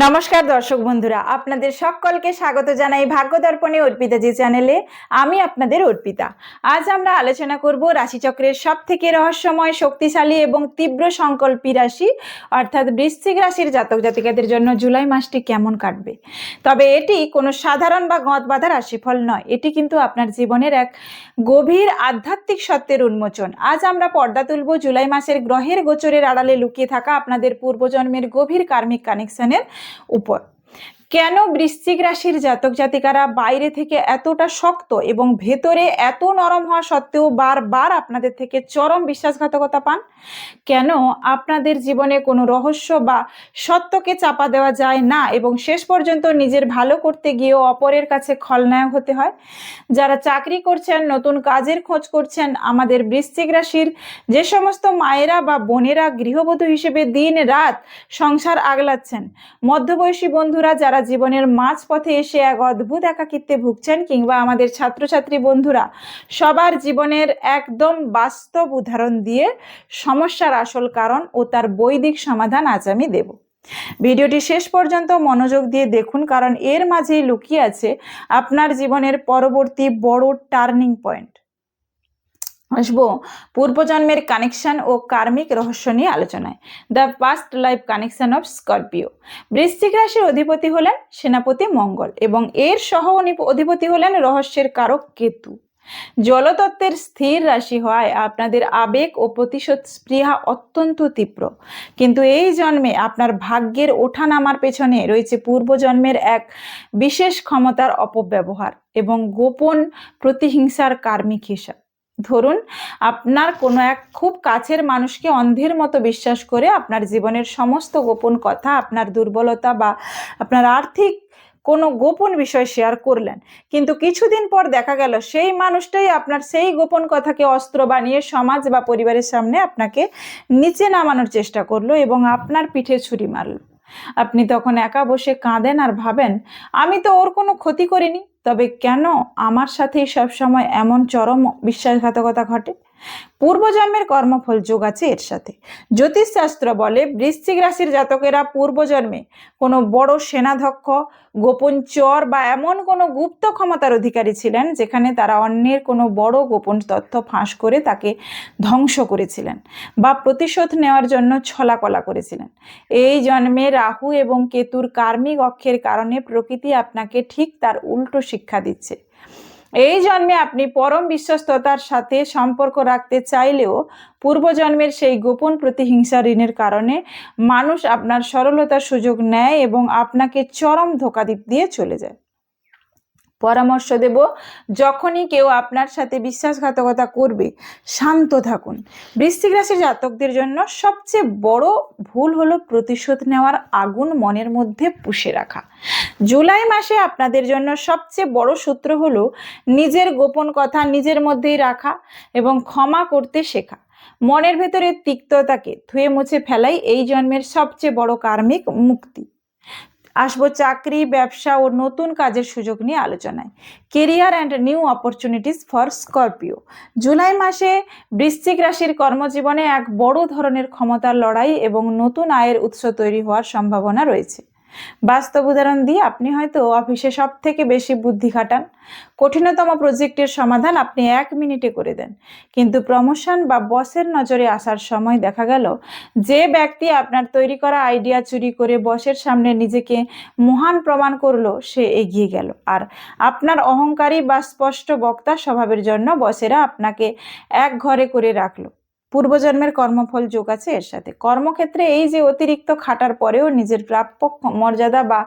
নমস্কার দর্শক বন্ধুরা, আপনাদের সকলকে স্বাগত জানাই ভাগ্য দর্পণে অর্পিতাজি চ্যানেলে। আমি আপনাদের অর্পিতা। আজ আমরা আলোচনা করব রাশিচক্রের সব থেকে রহস্যময়, শক্তিশালী এবং তীব্র সংকল্পী রাশি অর্থাৎ বৃশ্চিক রাশির জাতক জাতিকাদের জন্য জুলাই মাসটি কেমন কাটবে। তবে এটি কোনো সাধারণ বা গঁদ বাঁধা রাশিফল নয়, এটি কিন্তু আপনার জীবনের এক গভীর আধ্যাত্মিক সত্যের উন্মোচন। আজ আমরা পর্দা তুলব জুলাই মাসের গ্রহের গোচরের আড়ালে লুকিয়ে থাকা আপনাদের পূর্বজন্মের গভীর কার্মিক কানেকশনের উপর। কেন বৃশ্চিক রাশির জাতক জাতিকারা বাইরে থেকে এতটা শক্ত এবং ভেতরে এত নরম হওয়া সত্ত্বেও বারবার আপনাদের থেকে চরম বিশ্বাসঘাতকতা পান? কেন আপনাদের জীবনে কোনো রহস্য বা সত্যকে চাপা দেওয়া যায় না এবং শেষ পর্যন্ত নিজের ভালো করতে গিয়েও অপরের কাছে খলনায়ক হতে হয়? যারা চাকরি করছেন, নতুন কাজের খোঁজ করছেন, আমাদের বৃশ্চিক রাশির যে সমস্ত মায়েরা বা বোনেরা গৃহবধূ হিসেবে দিন রাত সংসার আগলাচ্ছেন, মধ্যবয়সী বন্ধুরা যারা জীবনের মাঝপথে এসে এক অদ্ভুত একাকিত্বে ভুগছেন, কিংবা আমাদের ছাত্রছাত্রী বন্ধুরা, সবার জীবনের একদম বাস্তব উদাহরণ দিয়ে সমস্যার আসল কারণ ও তার বৈদিক সমাধান আজ আমি দেব। ভিডিওটি শেষ পর্যন্ত মনোযোগ দিয়ে দেখুন, কারণ এর মাঝেই লুকিয়ে আছে আপনার জীবনের পরবর্তী বড় টার্নিং পয়েন্ট। আসবো পূর্বজন্মের কানেকশন ও কার্মিক রহস্য নিয়ে আলোচনায়। The past life connection off Scorpio. বৃশ্চিক রাশির অধিপতি হলেন সেনাপতি মঙ্গল এবং এর সহ অধিপতি হলেন রহস্যের কারক কেতু। জলতত্ত্বের স্থির রাশি হওয়ায় আপনাদের আবেগ ও প্রতিশোধ স্পৃহা অত্যন্ত তীব্র, কিন্তু এই জন্মে আপনার ভাগ্যের ওঠানামার পেছনে রয়েছে পূর্বজন্মের এক বিশেষ ক্ষমতার অপব্যবহার এবং গোপন প্রতিহিংসার কার্মিক হিসাব। ধরুন, আপনার কোনো এক খুব কাছের মানুষকে অন্ধের মতো বিশ্বাস করে আপনার জীবনের সমস্ত গোপন কথা, আপনার দুর্বলতা বা আপনার আর্থিক কোনো গোপন বিষয় শেয়ার করলেন, কিন্তু কিছুদিন পর দেখা গেল সেই মানুষটাই আপনার সেই গোপন কথাকে অস্ত্র বানিয়ে সমাজ বা পরিবারের সামনে আপনাকে নিচে নামানোর চেষ্টা করলো এবং আপনার পিঠে ছুরি মারল। আপনি তখন একা বসে কাঁদেন আর ভাবেন, আমি তো ওর কোনো ক্ষতি করিনি, তবে কেন আমার সাথেই সবসময় এমন চরম বিশ্বাসঘাতকতা ঘটে? পূর্বজন্মের কর্মফল যোগ আছে এর সাথে। জ্যোতিষশাস্ত্র বলে বৃশ্চিক রাশির জাতকেরা পূর্বজন্মে কোনো বড় সেনাধ্যক্ষ, গোপন চর বা এমন কোনো গুপ্ত ক্ষমতার অধিকারী ছিলেন যেখানে তারা অন্যের কোনো বড় গোপন তথ্য ফাঁস করে তাকে ধ্বংস করেছিলেন বা প্রতিশোধ নেওয়ার জন্য ছলাকলা করেছিলেন। এই জন্মে রাহু এবং কেতুর কার্মিক অক্ষের কারণে প্রকৃতি আপনাকে ঠিক তার উল্টো শিক্ষা দিচ্ছে। এই জন্মে আপনি পরম বিশ্বস্ততার সাথে সম্পর্ক রাখতে চাইলেও পূর্বজন্মের সেই গোপন প্রতিহিংসা ঋণের কারণে মানুষ আপনার সরলতার সুযোগ নেয় এবং আপনাকে চরম ধোঁকা দিয়ে চলে যায়। পরামর্শ দেব, যখনই কেউ আপনার সাথে বিশ্বাসঘাতকতা করবে শান্ত থাকুন। বৃশ্চিক রাশির জাতকদের জন্য সবচেয়ে বড় ভুল হলো প্রতিশোধ নেওয়ার আগুন মনের মধ্যে পুষে রাখা। জুলাই মাসে আপনাদের জন্য সবচেয়ে বড় সূত্র হলো নিজের গোপন কথা নিজের মধ্যেই রাখা এবং ক্ষমা করতে শেখা। মনের ভেতরে তিক্ততাকে ধুয়ে মুছে ফেলাই এই জন্মের সবচেয়ে বড় কার্মিক মুক্তি। আসবো চাকরি, ব্যবসা ও নতুন কাজের সুযোগ নিয়ে আলোচনায়। Career and new opportunities for Scorpio. July মাসে বৃশ্চিক রাশির কর্মজীবনে এক বড় ধরনের ক্ষমতার লড়াই এবং নতুন আয়ের উৎস তৈরি হওয়ার সম্ভাবনা রয়েছে। বাস্তব উদাহরণ দিয়ে, আপনি হয়তো অফিসে সব থেকে বেশি বুদ্ধি খাটান, কঠিনতম প্রজেক্টের সমাধান আপনি 1 মিনিটে করে দেন, কিন্তু প্রমোশন বা বসের নজরে আসার সময় দেখা গেল যে ব্যক্তি আপনার তৈরি করা আইডিয়া চুরি করে বসের সামনে নিজেকে মহান প্রমাণ করলো সে এগিয়ে গেল, আর আপনার অহংকারী বা স্পষ্ট বক্তা স্বভাবের জন্য বসেরা আপনাকে এক ঘরে করে রাখলো। পূর্বজন্মের কর্মফল যোগ আছে এর সাথে। কর্মক্ষেত্রে এই যে অতিরিক্ত খাটার পরেও নিজের প্রাপ্য মর্যাদা বা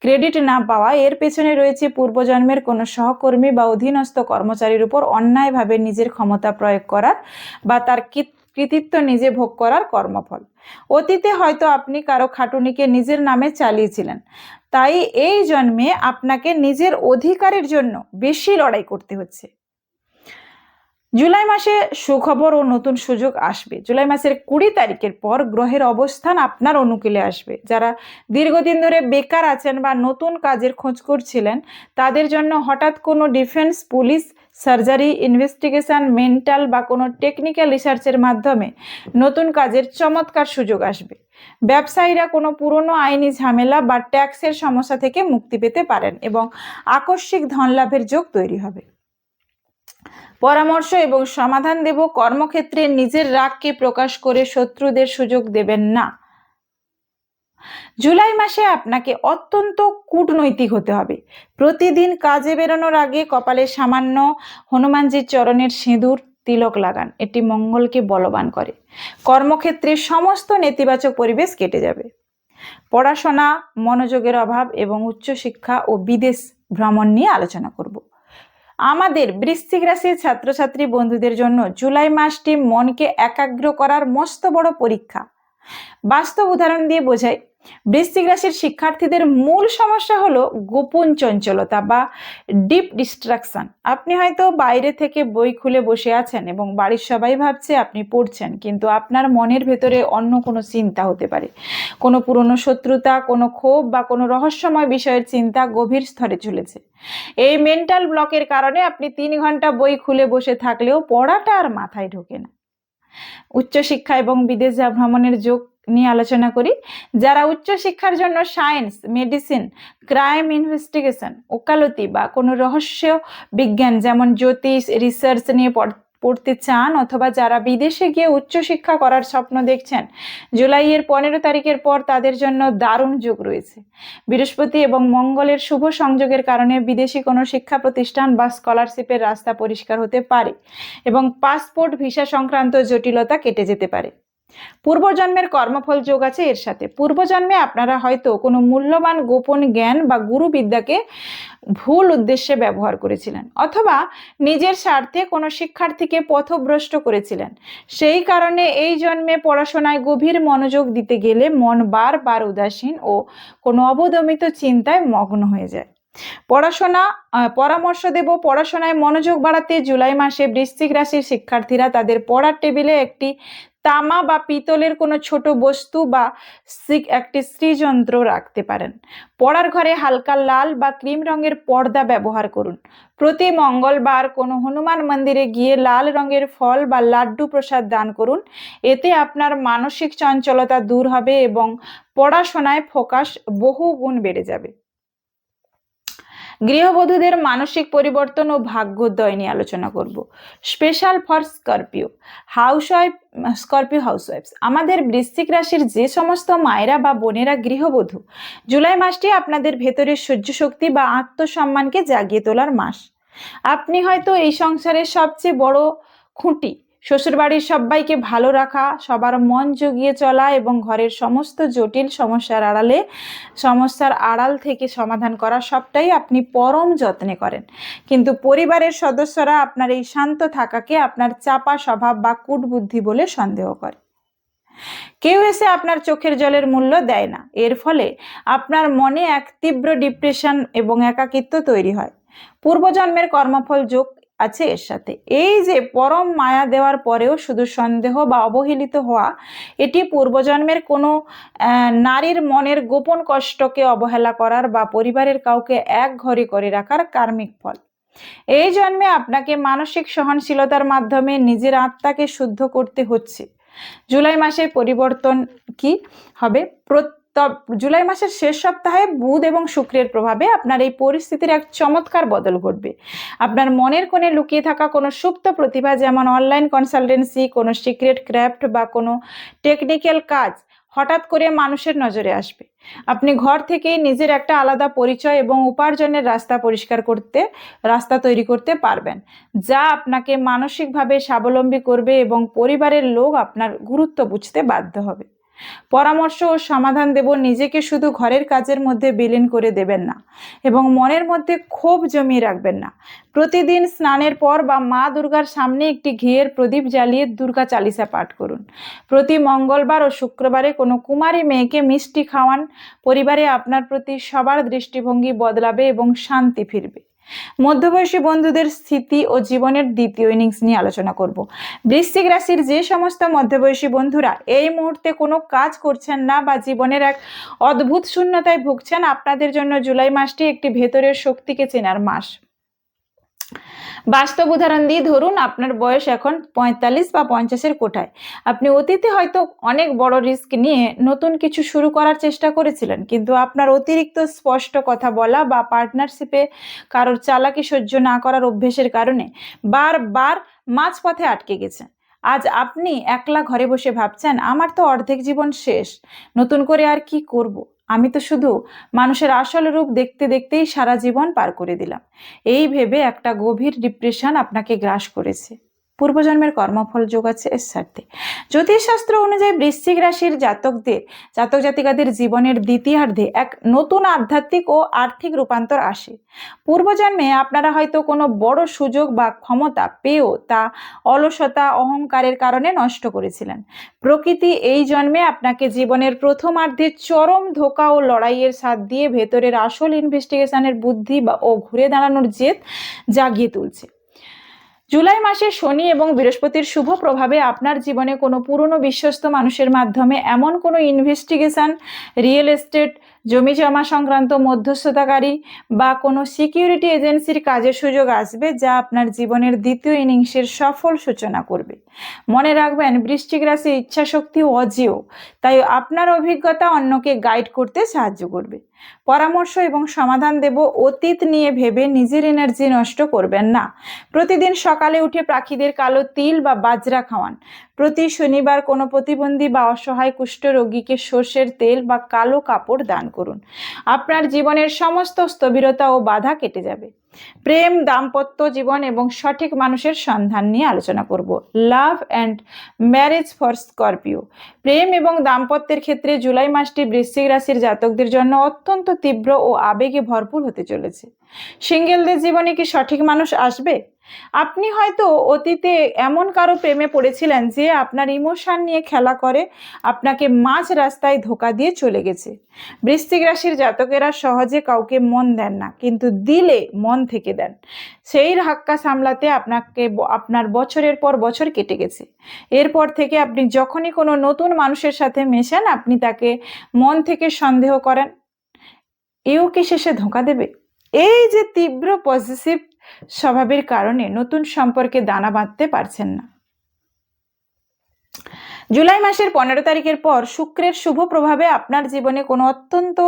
ক্রেডিট না পাওয়া, এর পেছনে রয়েছে পূর্বজন্মের কোনো সহকর্মী বা অধীনস্থ কর্মচারীর উপর অন্যায়ভাবে নিজের ক্ষমতা প্রয়োগ করার বা তার কৃতিত্ব নিজে ভোগ করার কর্মফল। অতীতে হয়তো আপনি কারো খাটুনিকে নিজের নামে চালিয়েছিলেন, তাই এই জন্মে আপনাকে নিজের অধিকারের জন্য বেশি লড়াই করতে হচ্ছে। জুলাই মাসে সুখবর ও নতুন সুযোগ আসবে। জুলাই মাসের 20 তারিখের পর গ্রহের অবস্থান আপনার অনুকূলে আসবে। যারা দীর্ঘদিন ধরে বেকার আছেন বা নতুন কাজের খোঁজ করছিলেন, তাদের জন্য হঠাৎ কোনো defence, police, surgery, investigation, mental বা কোনো টেকনিক্যাল রিসার্চের মাধ্যমে নতুন কাজের চমৎকার সুযোগ আসবে। ব্যবসায়ীরা কোনো পুরনো আইনি ঝামেলা বা ট্যাক্সের সমস্যা থেকে মুক্তি পেতে পারেন এবং আকস্মিক ধনলাভের যোগ তৈরি হবে। পরামর্শ এবং সমাধান দেব, কর্মক্ষেত্রে নিজের রাগকে প্রকাশ করে শত্রুদের সুযোগ দেবেন না। জুলাই মাসে আপনাকে অত্যন্ত কূটনৈতিক হতে হবে। প্রতিদিন কাজে বেরোনোর আগে কপালে সামান্য হনুমানজির চরণের সিঁদুর তিলক লাগান, এটি মঙ্গলকে বলবান করে। কর্মক্ষেত্রে সমস্ত নেতিবাচক পরিবেশ কেটে যাবে। পড়াশোনা, মনোযোগের অভাব এবং উচ্চশিক্ষা ও বিদেশ ভ্রমণ নিয়ে আলোচনা করব। আমাদের বৃশ্চিক রাশির ছাত্রছাত্রী বন্ধুদের জন্য জুলাই মাসটি মনকে একাগ্র করার মস্ত বড় পরীক্ষা। বাস্তব উদাহরণ দিয়ে বোঝাই, বৃশ্চিক রাশির শিক্ষার্থীদের মূল সমস্যা হলো গোপন চঞ্চলতা বা ডিপ ডিস্ট্রাকশন। আপনি হয়তো বাইরে থেকে বই খুলে বসে আছেন এবং বাড়ির সবাই ভাবছে আপনি পড়ছেন, কিন্তু আপনার মনের ভেতরে অন্য কোনো চিন্তা হতে পারে। কোনো পুরনো শত্রুতা, কোনো ক্ষোভ বা কোনো রহস্যময় বিষয়ের চিন্তা গভীর স্তরে চলেছে। এই মেন্টাল ব্লকের কারণে আপনি 3 ঘন্টা বই খুলে বসে থাকলেও পড়াটা আর মাথায় ঢোকে না। উচ্চশিক্ষা এবং বিদেশ ভ্রমণের যোগ নিয়ে আলোচনা করি। যারা উচ্চশিক্ষার জন্য সায়েন্স, মেডিসিন, ক্রাইম ইনভেস্টিগেশন, ওকালতি বা কোনো রহস্য বিজ্ঞান যেমন জ্যোতিষ, রিসার্চ নিয়ে পড়তে চান, অথবা যারা বিদেশে গিয়ে উচ্চশিক্ষা করার স্বপ্ন দেখছেন, জুলাইয়ের 15 তারিখের পর তাদের জন্য দারুণ যোগ রয়েছে। বৃহস্পতি এবং মঙ্গলের শুভ সংযোগের কারণে বিদেশি কোনো শিক্ষা প্রতিষ্ঠান বা স্কলারশিপের রাস্তা পরিষ্কার হতে পারে এবং পাসপোর্ট, ভিসা সংক্রান্ত জটিলতা কেটে যেতে পারে। পূর্বজন্মের কর্মফল যোগ আছে এর সাথে। পূর্বজন্মে আপনারা হয়তো কোনো মূল্যবান গোপন জ্ঞান বা গুরুবিদ্যাকে ভুল উদ্দেশ্যে ব্যবহার করেছিলেন, অথবা নিজের স্বার্থে কোনো শিক্ষার্থীকে পথভ্রষ্ট করেছিলেন। সেই কারণে এই জন্মে পড়াশোনায় গভীর মনোযোগ দিতে গেলে মন বারবার উদাসীন ও কোনো অবদমিত চিন্তায় মগ্ন হয়ে যায়। পরামর্শ দেব, পড়াশোনায় মনোযোগ বাড়াতে জুলাই মাসে বৃশ্চিক রাশির শিক্ষার্থীরা তাদের পড়ার টেবিলে একটি তামা বা পিতলের কোনো ছোট বস্তু বা একটি শ্রীযন্ত্র রাখতে পারেন। পড়ার ঘরে হালকা লাল বা ক্রিম রঙের পর্দা ব্যবহার করুন। প্রতি মঙ্গলবার কোনো হনুমান মন্দিরে গিয়ে লাল রঙের ফল বা লাড্ডু প্রসাদ দান করুন। এতে আপনার মানসিক চঞ্চলতা দূর হবে এবং পড়াশোনায় ফোকাস বহু গুণ বেড়ে যাবে। গৃহবধূদের মানসিক পরিবর্তন ও ভাগ্যোদয় নিয়ে আলোচনা করব। স্পেশাল ফর স্করপিও হাউসওয়াইফস। আমাদের বৃশ্চিক রাশির যে সমস্ত মায়েরা বা বোনেরা গৃহবধূ, জুলাই মাসটি আপনাদের ভেতরের সহ্য শক্তি বা আত্মসম্মানকে জাগিয়ে তোলার মাস। আপনি হয়তো এই সংসারের সবচেয়ে বড় খুঁটি। শ্বশুরবাড়ির সবাইকে ভালো রাখা, সবার মন জুগিয়ে চলা এবং ঘরের সমস্ত জটিল সমস্যার আড়াল থেকে সমাধান করা, সবটাই আপনি পরম যত্নে করেন। কিন্তু পরিবারের সদস্যরা আপনার এই শান্ত থাকাকে আপনার চাপা স্বভাব বা কূটবুদ্ধি বলে সন্দেহ করে। কেউ এসে আপনার চোখের জলের মূল্য দেয় না। এর ফলে আপনার মনে এক তীব্র ডিপ্রেশন এবং একাকিত্ব তৈরি হয়। পূর্বজন্মের কর্মফল যোগ আছে এর সাথে। এই যে পরম মায়া দেওয়ার পরেও শুধু সন্দেহ বা অবহেলিত হওয়া, এটি পূর্বজন্মের কোনো নারীর মনের গোপন কষ্টকে অবহেলা করার বা পরিবারের কাউকে এক ঘরে করে রাখার কার্মিক ফল। এই জন্মে আপনাকে মানসিক সহনশীলতার মাধ্যমে নিজের আত্মাকে শুদ্ধ করতে হচ্ছে। জুলাই মাসের পরিবর্তন কি হবে? জুলাই মাসের শেষ সপ্তাহে বুধ এবং শুক্রের প্রভাবে আপনার এই পরিস্থিতির এক চমৎকার বদল ঘটবে। আপনার মনের কোণে লুকিয়ে থাকা কোনো সুপ্ত প্রতিভা, যেমন অনলাইন কনসালটেন্সি, কোনো সিক্রেট ক্রাফট বা কোনো টেকনিক্যাল কাজ, হঠাৎ করে মানুষের নজরে আসবে। আপনি ঘর থেকেই নিজের একটা আলাদা পরিচয় এবং উপার্জনের রাস্তা তৈরি করতে পারবেন, যা আপনাকে মানসিকভাবে স্বাবলম্বী করবে এবং পরিবারের লোক আপনার গুরুত্ব বুঝতে বাধ্য হবে। পরামর্শ ও সমাধান দেব, নিজেকে শুধু ঘরের কাজের মধ্যে বিলীন করে দেবেন না এবং মনের মধ্যে ক্ষোভ জমিয়ে রাখবেন না। প্রতিদিন স্নানের পর বা মা দুর্গার সামনে একটি ঘিয়ের প্রদীপ জ্বালিয়ে দুর্গা চালিসা পাঠ করুন। প্রতি মঙ্গলবার ও শুক্রবারে কোনো কুমারী মেয়েকে মিষ্টি খাওয়ান। পরিবারে আপনার প্রতি সবার দৃষ্টিভঙ্গি বদলাবে এবং শান্তি ফিরবে। মধ্যবয়সী বন্ধুদের স্থিতি ও জীবনের দ্বিতীয় ইনিংস নিয়ে আলোচনা করব। বৃশ্চিক রাশির যে সমস্ত মধ্যবয়সী বন্ধুরা এই মুহূর্তে কোনো কাজ করছেন না বা জীবনের এক অদ্ভুত শূন্যতায় ভুগছেন, আপনাদের জন্য জুলাই মাসটি একটি ভেতরের শক্তিকে চেনার মাস। বাস্তব উদাহরণ দিয়ে ধরুন আপনার বয়স এখন 45 বা 50-এর কোঠায়। আপনি অতীতে হয়তো অনেক বড় রিস্ক নিয়ে নতুন কিছু শুরু করার চেষ্টা করেছিলেন, কিন্তু আপনার অতিরিক্ত স্পষ্ট কথা বলা বা পার্টনারশিপে কারোর চালাকি সহ্য না করার অভ্যেসের কারণে বারবার মাঝপথে আটকে গেছেন। আজ আপনি একলা ঘরে বসে ভাবছেন, আমার তো অর্ধেক জীবন শেষ, নতুন করে আর কি করব? আমি তো শুধু মানুষের আসল রূপ দেখতে দেখতেই সারা জীবন পার করে দিলাম। এই ভেবে একটা গভীর ডিপ্রেশন আপনাকে গ্রাস করেছে। পূর্বজন্মের কর্মফল যোগ আছে এর সাথে। জ্যোতিষশাস্ত্র অনুযায়ী বৃশ্চিক রাশির জাতক জাতিকাদের জীবনের দ্বিতীয়ার্ধে এক নতুন আধ্যাত্মিক ও আর্থিক রূপান্তর আসে। পূর্বজন্মে আপনারা হয়তো কোনো বড় সুযোগ বা ক্ষমতা পেয়েও তা অলসতা, অহংকারের কারণে নষ্ট করেছিলেন। প্রকৃতি এই জন্মে আপনাকে জীবনের প্রথমার্ধে চরম ধোঁকা ও লড়াইয়ের স্বাদ দিয়ে ভেতরের আসল ইনভেস্টিগেশনের বুদ্ধি ও ঘুরে দাঁড়ানোর জেদ জাগিয়ে তুলছে। জুলাই মাসে শনি এবং বৃহস্পতির শুভ প্রভাবে আপনার জীবনে কোনো পুরনো বিশ্বস্ত মানুষের মাধ্যমে এমন কোনো ইনভেস্টিগেশন, রিয়েল এস্টেট, জমি জমা সংক্রান্ত মধ্যস্থতাকারী বা কোনো সিকিউরিটি এজেন্সির কাজের সুযোগ আসবে, যা আপনার জীবনের দ্বিতীয় ইনিংসের সফল সূচনা করবে। মনে রাখবেন, বৃশ্চিক রাশি ইচ্ছাশক্তি অজেয়, তাই আপনার অভিজ্ঞতা অন্যকে গাইড করতে সাহায্য করবে। পরামর্শ এবং সমাধান দেব, অতীত নিয়ে ভেবে নিজের এনার্জি নষ্ট করবেন না। প্রতিদিন সকালে উঠে পাখিদের কালো তিল বা বাজরা খাওয়ান। প্রতি শনিবার কোনো প্রতিবন্ধী বা অসহায় কুষ্ঠ রোগীকে সর্ষের তেল বা কালো কাপড় দান করুন। আপনার জীবনের সমস্ত স্থবিরতা ও বাধা কেটে যাবে। প্রেম, দাম্পত্য জীবন এবং সঠিক মানুষের সন্ধান নিয়ে আলোচনা করব। Love and marriage for Scorpio. প্রেম এবং দাম্পত্যের ক্ষেত্রে জুলাই মাসটি বৃশ্চিক রাশির জাতকদের জন্য অত্যন্ত তীব্র ও আবেগে ভরপুর হতে চলেছে। সিঙ্গেলদের জীবনে কি সঠিক মানুষ আসবে? আপনি হয়তো অতীতে এমন কারো প্রেমে পড়েছিলেন যে আপনার ইমোশন নিয়ে খেলা করে আপনাকে মাঝ রাস্তায় ধোঁকা দিয়ে চলে গেছে। বৃশ্চিক রাশির জাতকেরা সহজে কাউকে মন দেন না, কিন্তু দিলে মন থেকে দেন। সেই ধাক্কা সামলাতে আপনার বছরের পর বছর কেটে গেছে। এরপর থেকে আপনি যখনই কোনো নতুন মানুষের সাথে মেশেন, আপনি তাকে মন থেকে সন্দেহ করেন, এও কি শেষে ধোঁকা দেবে? এই যে তীব্র পজিটিভ স্বভাবের কারণে নতুন সম্পর্কে দানা বাঁধতে পারছেন না। জুলাই মাসের 15 তারিখের পর শুক্রের শুভ প্রভাবে আপনার জীবনে কোনো অত্যন্ত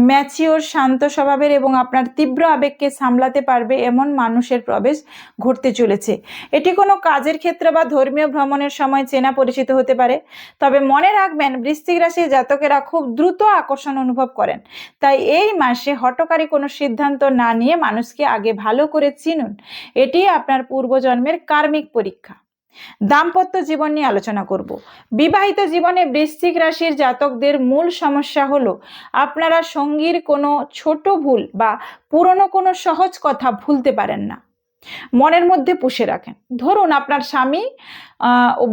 ম্যাচিওর, শান্ত স্বভাবের এবং আপনার তীব্র আবেগকে সামলাতে পারবে এমন মানুষের প্রবেশ ঘটতে চলেছে। এটি কোনো কাজের ক্ষেত্রে বা ধর্মীয় ভ্রমণের সময় চেনা পরিচিত হতে পারে। তবে মনে রাখবেন, বৃশ্চিক রাশির জাতকেরা খুব দ্রুত আকর্ষণ অনুভব করেন, তাই এই মাসে হঠকারী কোনো সিদ্ধান্ত না নিয়ে মানুষকে আগে ভালো করে চিনুন। এটি আপনার পূর্বজন্মের কার্মিক পরীক্ষা। দাম্পত্য জীবন নিয়ে আলোচনা করব। বিবাহিত জীবনে বৃশ্চিক রাশির জাতকদের মূল সমস্যা হলো আপনারা সঙ্গীর কোনো ছোট ভুল বা পুরনো কোনো সহজ কথা ভুলতে পারেন না, মনের মধ্যে পুষে রাখেন। ধরুন আপনার স্বামী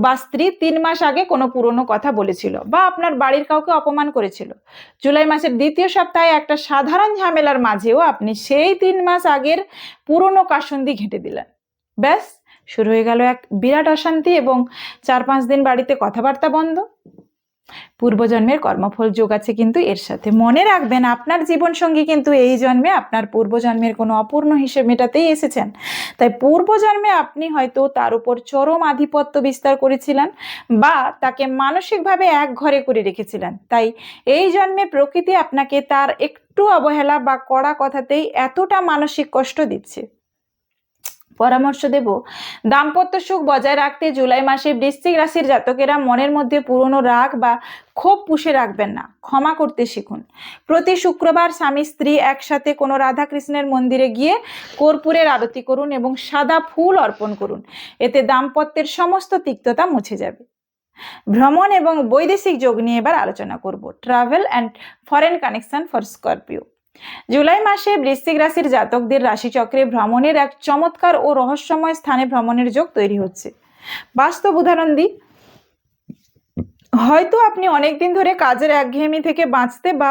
বা স্ত্রী 3 মাস আগে কোনো পুরনো কথা বলেছিল বা আপনার বাড়ির কাউকে অপমান করেছিল। জুলাই মাসের দ্বিতীয় সপ্তাহে একটা সাধারণ ঝামেলার মাঝেও আপনি সেই 3 মাস আগের পুরনো কাসুন্দি ঘেঁটে দিলেন। ব্যাস, শুরু হয়ে গেল এক বিরাট অশান্তি এবং 4-5 দিন বাড়িতে কথাবার্তা বন্ধ। পূর্বজন্মের কর্মফল যোগ আছে কিন্তু এর সাথে। মনে রাখবেন, আপনার জীবনসঙ্গী কিন্তু এই জন্মে আপনার পূর্বজন্মের কোনো অপূর্ণ হিসেব মেটাতেই এসেছেন। তাই পূর্বজন্মে আপনি হয়তো তার উপর চরম আধিপত্য বিস্তার করেছিলেন বা তাকে মানসিকভাবে এক ঘরে করে রেখেছিলেন। তাই এই জন্মে প্রকৃতি আপনাকে তার একটু অবহেলা বা কড়া কথাতেই এতটা মানসিক কষ্ট দিচ্ছে। পরামর্শ দেব, দাম্পত্য সুখ বজায় রাখতে জুলাই মাসে বৃশ্চিক রাশির জাতকেরা মনের মধ্যে পুরনো রাগ বা ক্ষোভ পুষে রাখবেন না, ক্ষমা করতে শিখুন। প্রতি শুক্রবার স্বামী স্ত্রী একসাথে কোনো রাধাকৃষ্ণের মন্দিরে গিয়ে কর্পূরের আরতি করুন এবং সাদা ফুল অর্পণ করুন। এতে দাম্পত্যের সমস্ত তিক্ততা মুছে যাবে। ভ্রমণ এবং বৈদেশিক যোগ নিয়ে এবার আলোচনা করব। Travel and foreign connection for Scorpio. July মাসে বৃশ্চিক রাশির জাতকদের রাশিচক্রে ভ্রমণের এক চমৎকার ও রহস্যময় স্থানে ভ্রমণের যোগ তৈরি হচ্ছে। বাস্তব উদাহরণ দিই, হয়তো আপনি অনেকদিন ধরে কাজের একঘেয়েমি থেকে বাঁচতে বা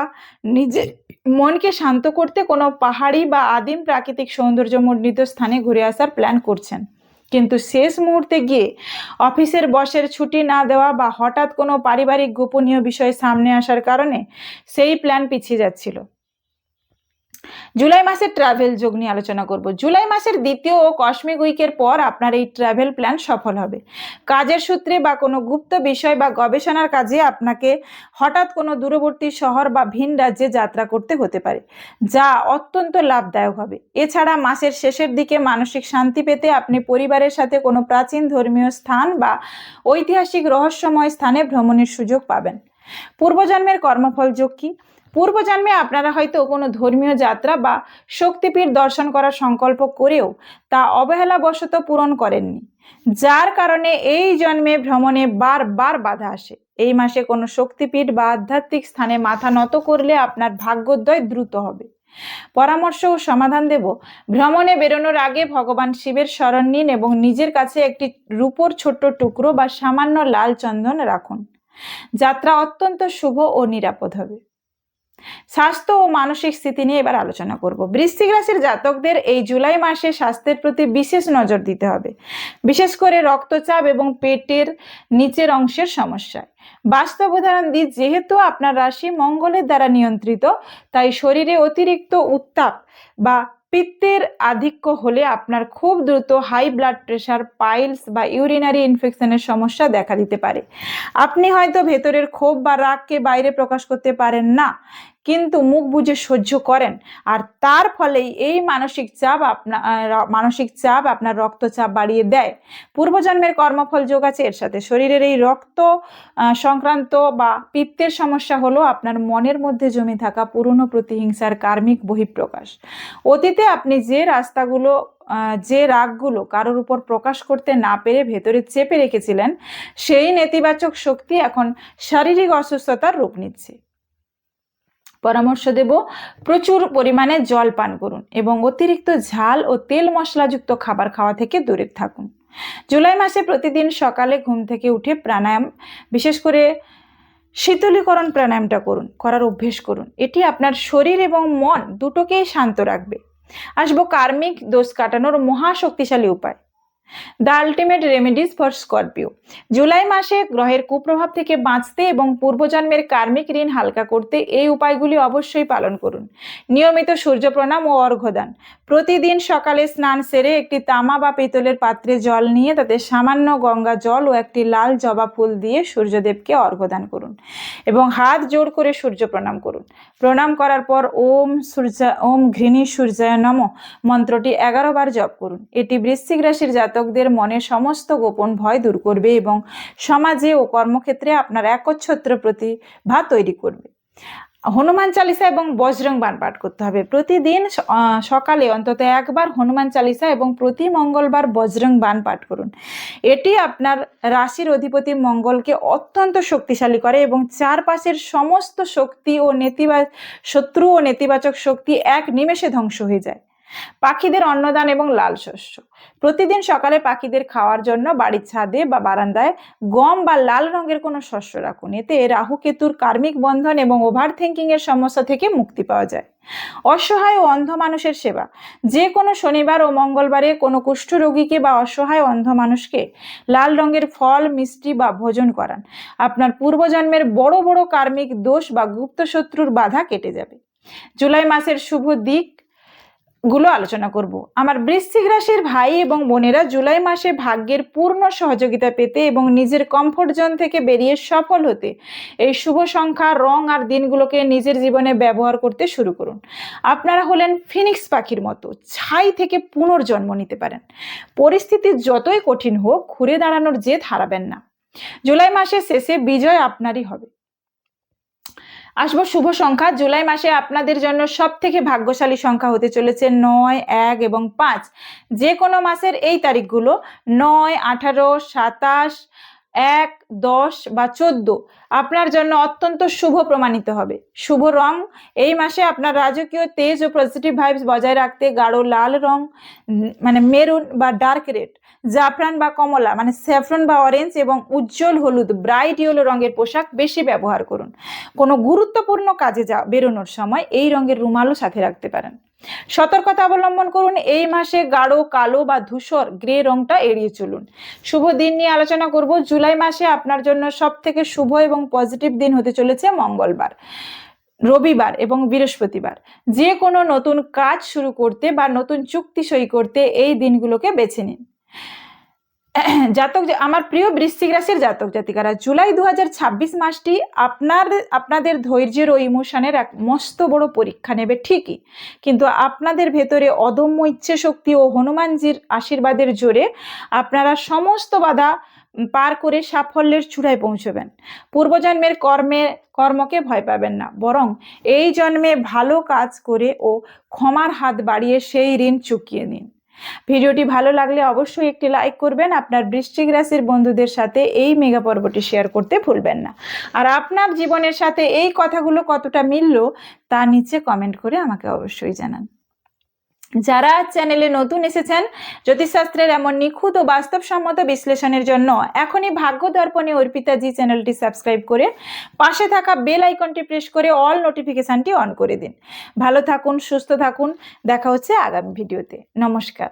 নিজের মনকে শান্ত করতে কোনো পাহাড়ি বা আদিম প্রাকৃতিক সৌন্দর্যমণ্ডিত স্থানে ঘুরে আসার প্ল্যান করছেন, কিন্তু শেষ মুহূর্তে গিয়ে অফিসের বসের ছুটি না দেওয়া বা হঠাৎ কোনো পারিবারিক গোপনীয় বিষয় সামনে আসার কারণে সেই প্ল্যান পিছিয়ে যাচ্ছিল। জুলাই মাসের ট্রাভেল যোগ নিয়ে আলোচনা করব। জুলাই মাসের দ্বিতীয় ও কসমিক উইকের পর আপনার এই ট্রাভেল প্ল্যান সফল হবে। কাজের সূত্রে বা কোনো গুপ্ত বিষয় বা গবেষণার কাজে আপনাকে হঠাৎ কোনো দূরবর্তী শহর বা ভিন রাজ্যে যাত্রা করতে হতে পারে, যা অত্যন্ত লাভদায়ক হবে। এছাড়া মাসের শেষের দিকে মানসিক শান্তি পেতে আপনি পরিবারের সাথে কোনো প্রাচীন ধর্মীয় স্থান বা ঐতিহাসিক রহস্যময় স্থানে ভ্রমণের সুযোগ পাবেন। পূর্বজন্মের কর্মফল যোগ কি? পূর্বজন্মে আপনারা হয়তো কোনো ধর্মীয় যাত্রা বা শক্তিপীঠ দর্শন করার সংকল্প করেও তা অবহেলাবশত পূরণ করেননি, যার কারণে এই জন্মে ভ্রমণে বারবার বাধা আসে। এই মাসে কোনো শক্তিপীঠ বা আধ্যাত্মিক স্থানে মাথা নত করলে আপনার ভাগ্যোদয় দ্রুত হবে। পরামর্শ ও সমাধান দেব। ভ্রমণে বেরোনোর আগে ভগবান শিবের শরণ নিন এবং নিজের কাছে একটি রূপোর ছোট্ট টুকরো বা সামান্য লাল চন্দন রাখুন। যাত্রা অত্যন্ত শুভ ও নিরাপদ হবে। স্বাস্থ্য ও মানসিক স্থিতি নিয়ে এবার আলোচনা করব। বৃশ্চিক রাশির জাতকদের এই জুলাই মাসে স্বাস্থ্যের প্রতি বিশেষ নজর দিতে হবে, বিশেষ করে রক্তচাপ এবং পেটের নিচের অংশের সমস্যায়। বাস্তব উদাহরণ দিই, যেহেতু আপনার রাশি মঙ্গলের দ্বারা নিয়ন্ত্রিত, তাই শরীরে অতিরিক্ত উত্তাপ বা পিত্তের আধিক্য হলে আপনার খুব দ্রুত হাই ব্লাড প্রেশার, পাইলস বা ইউরিনারি ইনফেকশনের সমস্যা দেখা দিতে পারে। আপনি হয়তো ভেতরের ক্ষোভ বা রাগকে বাইরে প্রকাশ করতে পারেন না, কিন্তু মুখ বুজে সহ্য করেন, আর তার ফলেই এই মানসিক চাপ আপনার রক্তচাপ বাড়িয়ে দেয়। পূর্বজন্মের কর্মফল যোগ আছে এর সাথে। শরীরের এই রক্ত সংক্রান্ত বা পিত্তের সমস্যা হলো আপনার মনের মধ্যে জমে থাকা পুরনো প্রতিহিংসার কার্মিক বহিঃপ্রকাশ। অতীতে আপনি যে রাগগুলো কারোর উপর প্রকাশ করতে না পেরে ভেতরে চেপে রেখেছিলেন, সেই নেতিবাচক শক্তি এখন শারীরিক অসুস্থতার রূপ নিচ্ছে। পরামর্শ দেব, প্রচুর পরিমাণে জল পান করুন এবং অতিরিক্ত ঝাল ও তেল মশলাযুক্ত খাবার খাওয়া থেকে দূরে থাকুন। জুলাই মাসে প্রতিদিন সকালে ঘুম থেকে উঠে প্রাণায়াম, বিশেষ করে শীতলীকরণ প্রাণায়ামটা করার অভ্যেস করুন। এটি আপনার শরীর এবং মন দুটোকেই শান্ত রাখবে। আসবো কার্মিক দোষ কাটানোর মহা শক্তিশালী উপায়। The ultimate remedies for Scorpio. July মাসে গ্রহের কুপ্রভাব থেকে বাঁচতে এবং পূর্বজন্মের কার্মিক ঋণ হালকা করতে এই উপায়গুলি অবশ্যই পালন করুন। নিয়মিত সূর্য প্রণাম ও অর্ঘ্যদান। প্রতিদিন সকালে স্নান সেরে একটি তামা বা পিতলের পাত্রে জল নিয়ে তাতে সামান্য গঙ্গা জল ও একটি লাল জবা ফুল দিয়ে সূর্যদেবকে অর্ঘ্যদান করুন এবং হাত জোড় করে সূর্য প্রণাম করুন। প্রণাম করার পর ওম ঘৃণী সূর্যায় নমঃ মন্ত্রটি 11 বার জপ করুন। এটি বৃশ্চিক রাশির জাতকদের মনের সমস্ত গোপন ভয় দূর করবে এবং সমাজে ও কর্মক্ষেত্রে আপনার একচ্ছত্র প্রতিভা তৈরি করবে। হনুমান চালিসা এবং বজরং বাণ পাঠ করতে হবে। প্রতিদিন সকালে অন্তত একবার হনুমান চালিসা এবং প্রতি মঙ্গলবার বজরং বাণ পাঠ করুন। এটি আপনার রাশির অধিপতি মঙ্গলকে অত্যন্ত শক্তিশালী করে এবং চারপাশের সমস্ত শত্রু ও নেতিবাচক শক্তি এক নিমেষে ধ্বংস হয়ে যায়। পাখিদের অন্নদান এবং লাল শস্য। প্রতিদিন সকালে পাখিদের খাওয়ার জন্য বাড়ির ছাদে বা বারান্দায় গম বা লাল রঙের কোনো শস্য রাখুন। এতে রাহু কেতুর কার্মিক বন্ধন এবং ওভার থিঙ্কিং এর সমস্যা থেকে মুক্তি পাওয়া যায়। অসহায় ও অন্ধ মানুষের সেবা। যে কোনো শনিবার ও মঙ্গলবারে কোনো কুষ্ঠ রোগীকে বা অসহায় অন্ধ মানুষকে লাল রঙের ফল, মিষ্টি বা ভোজন করান। আপনার পূর্বজন্মের বড় বড় কার্মিক দোষ বা গুপ্ত শত্রুর বাধা কেটে যাবে। জুলাই মাসের শুভ দিক গুলো আলোচনা করব। আমার বৃশ্চিক রাশির ভাই এবং বোনেরা জুলাই মাসে ভাগ্যের পূর্ণ সহযোগিতা পেতে এবং নিজের কমফোর্ট জোন থেকে বেরিয়ে সফল হতে এই শুভ সংখ্যা, রং আর দিনগুলোকে নিজের জীবনে ব্যবহার করতে শুরু করুন। আপনারা হলেন ফিনিক্স পাখির মতো, ছাই থেকে পুনর্জন্ম নিতে পারেন। পরিস্থিতি যতই কঠিন হোক, ঘুরে দাঁড়ানোর জেদ হারাবেন না। জুলাই মাসের শেষে বিজয় আপনারই হবে। আসবো শুভ সংখ্যা। জুলাই মাসে আপনাদের জন্য সব থেকে ভাগ্যশালী সংখ্যা হতে চলেছে 9, 1 এবং 5। যে কোনো মাসের এই তারিখগুলো 9, 18, 27, 1, 10 বা 14 আপনার জন্য অত্যন্ত শুভ প্রমাণিত হবে। শুভ রং এই মাসে আপনার রাজকীয় তেজ ও পজিটিভ ভাইবস বজায় রাখতে গাঢ় লাল রং, মানে মেরুন বা ডার্ক রেড, জাফরান বা কমলা মানে স্যাফরন বা অরেঞ্জ এবং উজ্জ্বল হলুদ ব্রাইট ইয়েলো রঙের পোশাক বেশি ব্যবহার করুন। কোনো গুরুত্বপূর্ণ কাজে বেরোনোর সময় এই রঙের রুমালও সাথে রাখতে পারেন। সতর্কতা অবলম্বন করুন, এই মাসে গাঢ় কালো বা ধূসর গ্রে রংটা এড়িয়ে চলুন। শুভ দিন নিয়ে আলোচনা করব। জুলাই মাসে আপনার জন্য সব থেকে শুভ এবং পজিটিভ দিন হতে চলেছে মঙ্গলবার, রবিবার এবং বৃহস্পতিবার। যে কোনো নতুন কাজ শুরু করতে বা নতুন চুক্তি সই করতে এই দিনগুলোকে বেছে নিন। আমার প্রিয় বৃশ্চিক রাশির জাতক জাতিকারা, জুলাই 2026 মাসটি আপনাদের ধৈর্যের ও ইমোশনের এক মস্ত বড় পরীক্ষা নেবে ঠিকই, কিন্তু আপনাদের ভেতরে অদম্য ইচ্ছে শক্তি ও হনুমানজির আশীর্বাদের জোরে আপনারা সমস্ত বাধা পার করে সাফল্যের চূড়ায় পৌঁছবেন। পূর্বজন্মের কর্মকে ভয় পাবেন না, বরং এই জন্মে ভালো কাজ করে ও ক্ষমার হাত বাড়িয়ে সেই ঋণ চুকিয়ে নিন। ভিডিওটি ভালো লাগলে অবশ্যই একটি লাইক করবেন। আপনার বৃশ্চিক রাশির বন্ধুদের সাথে এই মেগা পর্বটি শেয়ার করতে ভুলবেন না। আর আপনার জীবনের সাথে এই কথাগুলো কতটা মিলল তা নিচে কমেন্ট করে আমাকে অবশ্যই জানান। যারা চ্যানেলে নতুন এসেছেন, জ্যোতিষশাস্ত্রের এমন নিখুঁত ও বাস্তবসম্মত বিশ্লেষণের জন্য এখনই ভাগ্য দর্পণে অর্পিতা জি চ্যানেলটি সাবস্ক্রাইব করে পাশে থাকা বেল আইকনটি প্রেস করে অল নোটিফিকেশনটি অন করে দিন। ভালো থাকুন, সুস্থ থাকুন, দেখা হচ্ছে আগামী ভিডিওতে। নমস্কার।